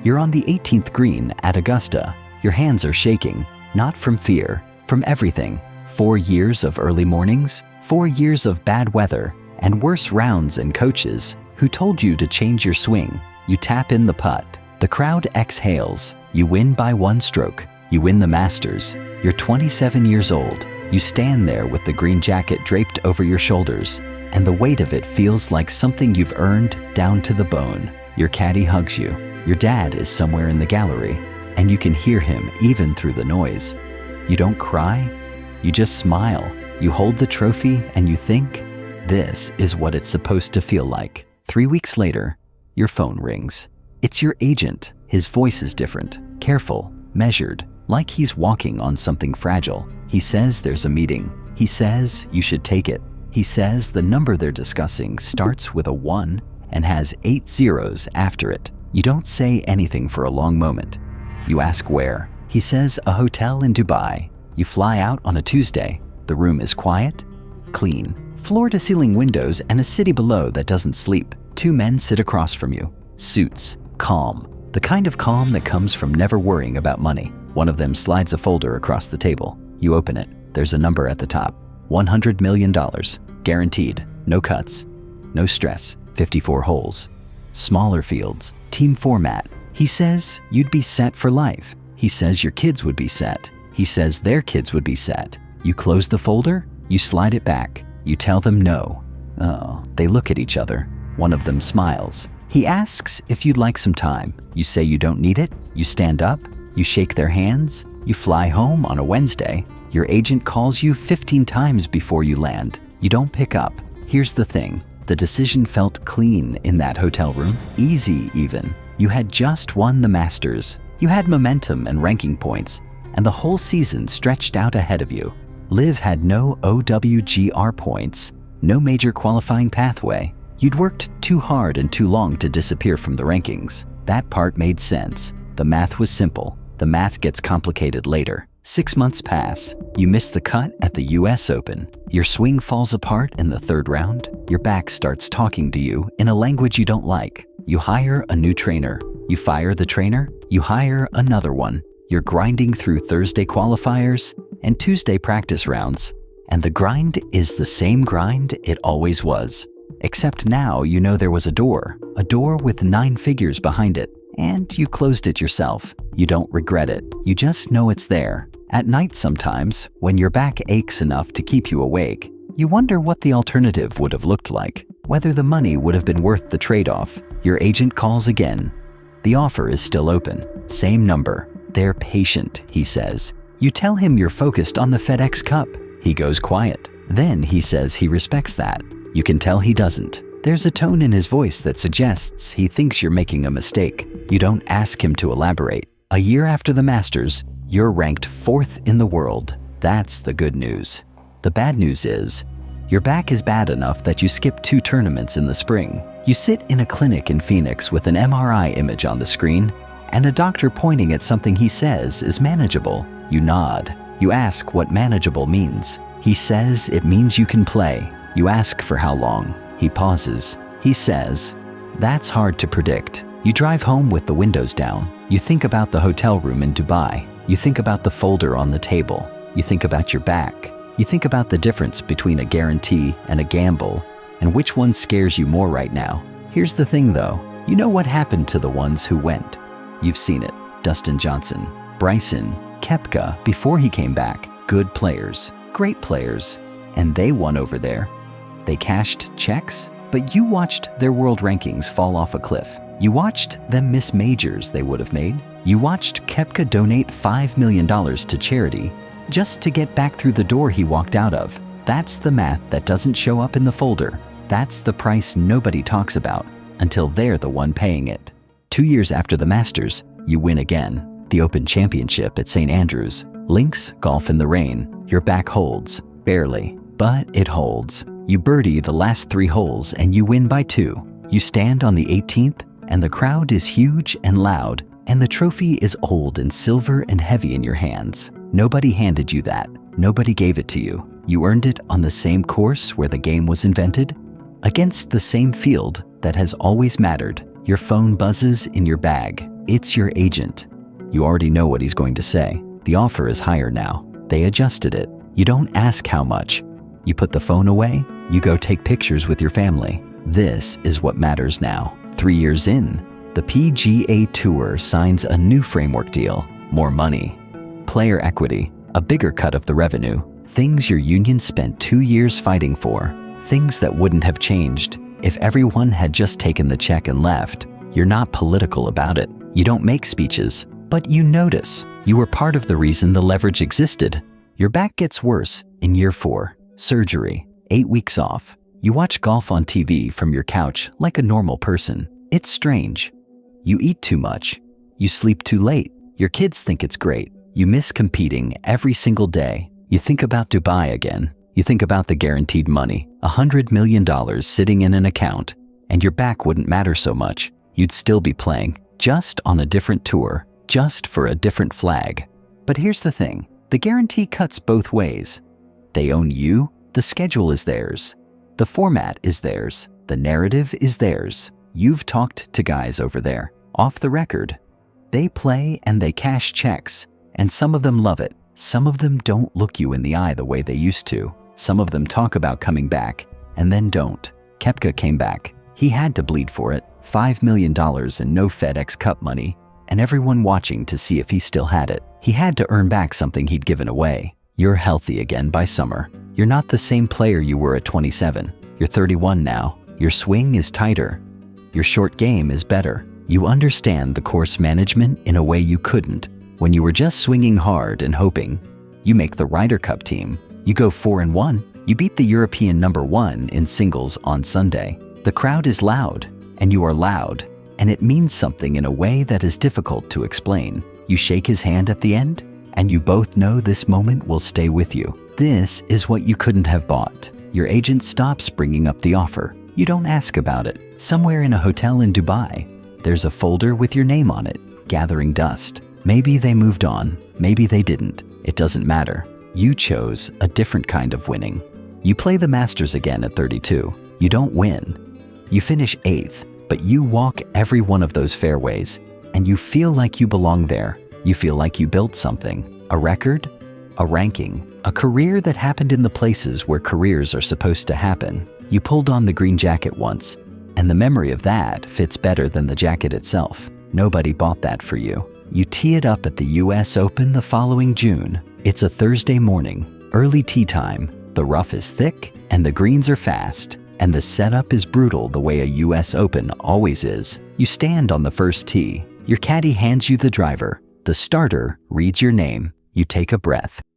You're on the 18th green at Augusta. Your hands are shaking, not from fear, from everything. 4 years of early mornings, 4 years of bad weather, and worse rounds and coaches who told you to change your swing. You tap in the putt. The crowd exhales. You win by 1 stroke. You win the Masters. You're 27 years old. You stand there with the green jacket draped over your shoulders, and the weight of it feels like something you've earned down to the bone. Your caddy hugs you. Your dad is somewhere in the gallery, and you can hear him even through the noise. You don't cry. You just smile. You hold the trophy and you think, this is what it's supposed to feel like. 3 weeks later, your phone rings. It's your agent. His voice is different, careful, measured, like he's walking on something fragile. He says there's a meeting. He says you should take it. He says the number they're discussing starts with a 1 and has 8 zeros after it. You don't say anything for a long moment. You ask where. He says a hotel in Dubai. You fly out on a Tuesday. The room is quiet, clean, floor-to-ceiling windows and a city below that doesn't sleep. 2 men sit across from you. Suits, calm. The kind of calm that comes from never worrying about money. One of them slides a folder across the table. You open it. There's a number at the top. $100 million. Guaranteed. No cuts. No stress. 54 holes. Smaller fields. Team format. He says you'd be set for life. He says your kids would be set. He says their kids would be set. You close the folder. You slide it back. You tell them no. Oh, they look at each other. One of them smiles. He asks if you'd like some time. You say you don't need it. You stand up. You shake their hands. You fly home on a Wednesday. Your agent calls you 15 times before you land. You don't pick up. Here's the thing. The decision felt clean in that hotel room. Easy, even. You had just won the Masters. You had momentum and ranking points, and the whole season stretched out ahead of you. LIV had no OWGR points, no major qualifying pathway. You'd worked too hard and too long to disappear from the rankings. That part made sense. The math was simple. The math gets complicated later. 6 months pass. You miss the cut at the US Open. Your swing falls apart in the 3rd round. Your back starts talking to you in a language you don't like. You hire a new trainer. You fire the trainer. You hire another one. You're grinding through Thursday qualifiers and Tuesday practice rounds. And the grind is the same grind it always was. Except now you know there was a door with 9 figures behind it, and you closed it yourself. You don't regret it. You just know it's there. At night sometimes, when your back aches enough to keep you awake, you wonder what the alternative would have looked like, whether the money would have been worth the trade-off. Your agent calls again. The offer is still open. Same number. They're patient, he says. You tell him you're focused on the FedEx Cup. He goes quiet. Then he says he respects that. You can tell he doesn't. There's a tone in his voice that suggests he thinks you're making a mistake. You don't ask him to elaborate. A year after the Masters, you're ranked 4th in the world. That's the good news. The bad news is, your back is bad enough that you skip 2 tournaments in the spring. You sit in a clinic in Phoenix with an MRI image on the screen and a doctor pointing at something he says is manageable. You nod. You ask what manageable means. He says it means you can play. You ask for how long. He pauses. He says, that's hard to predict. You drive home with the windows down. You think about the hotel room in Dubai. You think about the folder on the table. You think about your back. You think about the difference between a guarantee and a gamble, and which one scares you more right now. Here's the thing though. You know what happened to the ones who went. You've seen it. Dustin Johnson, Bryson, Koepka before he came back. Good players, great players, and they won over there. They cashed checks, but you watched their world rankings fall off a cliff. You watched them miss majors they would have made. You watched Koepka donate $5 million to charity just to get back through the door he walked out of. That's the math that doesn't show up in the folder. That's the price nobody talks about until they're the one paying it. 2 years after the Masters, you win again. The Open Championship at St. Andrews. Links golf in the rain. Your back holds. Barely, but it holds. You birdie the last 3 holes and you win by 2. You stand on the 18th and the crowd is huge and loud and the trophy is old and silver and heavy in your hands. Nobody handed you that. Nobody gave it to you. You earned it on the same course where the game was invented, against the same field that has always mattered. Your phone buzzes in your bag. It's your agent. You already know what he's going to say. The offer is higher now. They adjusted it. You don't ask how much. You put the phone away, you go take pictures with your family. This is what matters now. 3 years in, the PGA Tour signs a new framework deal. More money, player equity, a bigger cut of the revenue, things your union spent 2 years fighting for, things that wouldn't have changed if everyone had just taken the check and left. You're not political about it. You don't make speeches, but you notice. You were part of the reason the leverage existed. Your back gets worse in year 4. Surgery, 8 weeks off. You watch golf on TV from your couch like a normal person. It's strange. You eat too much. You sleep too late. Your kids think it's great. You miss competing every single day. You think about Dubai again. You think about the guaranteed money, $100 million sitting in an account, and your back wouldn't matter so much. You'd still be playing, just on a different tour, just for a different flag. But here's the thing, the guarantee cuts both ways. They own you, the schedule is theirs. The format is theirs, the narrative is theirs. You've talked to guys over there, off the record. They play and they cash checks, and some of them love it. Some of them don't look you in the eye the way they used to. Some of them talk about coming back, and then don't. Koepka came back. He had to bleed for it. $5 million and no FedEx Cup money, and everyone watching to see if he still had it. He had to earn back something he'd given away. You're healthy again by summer. You're not the same player you were at 27. You're 31 now. Your swing is tighter. Your short game is better. You understand the course management in a way you couldn't when you were just swinging hard and hoping. You make the Ryder Cup team. You go 4-1. You beat the European #1 in singles on Sunday. The crowd is loud, and you are loud, and it means something in a way that is difficult to explain. You shake his hand at the end, and you both know this moment will stay with you. This is what you couldn't have bought. Your agent stops bringing up the offer. You don't ask about it. Somewhere in a hotel in Dubai, there's a folder with your name on it, gathering dust. Maybe they moved on, maybe they didn't. It doesn't matter. You chose a different kind of winning. You play the Masters again at 32. You don't win. You finish 8th, but you walk every one of those fairways, and you feel like you belong there. You feel like you built something, a record, a ranking, a career that happened in the places where careers are supposed to happen. You pulled on the green jacket once, and the memory of that fits better than the jacket itself. Nobody bought that for you. You tee it up at the US Open the following June. It's a Thursday morning, early tee time. The rough is thick, and the greens are fast, and the setup is brutal the way a US Open always is. You stand on the first tee. Your caddy hands you the driver. The starter reads your name. You take a breath.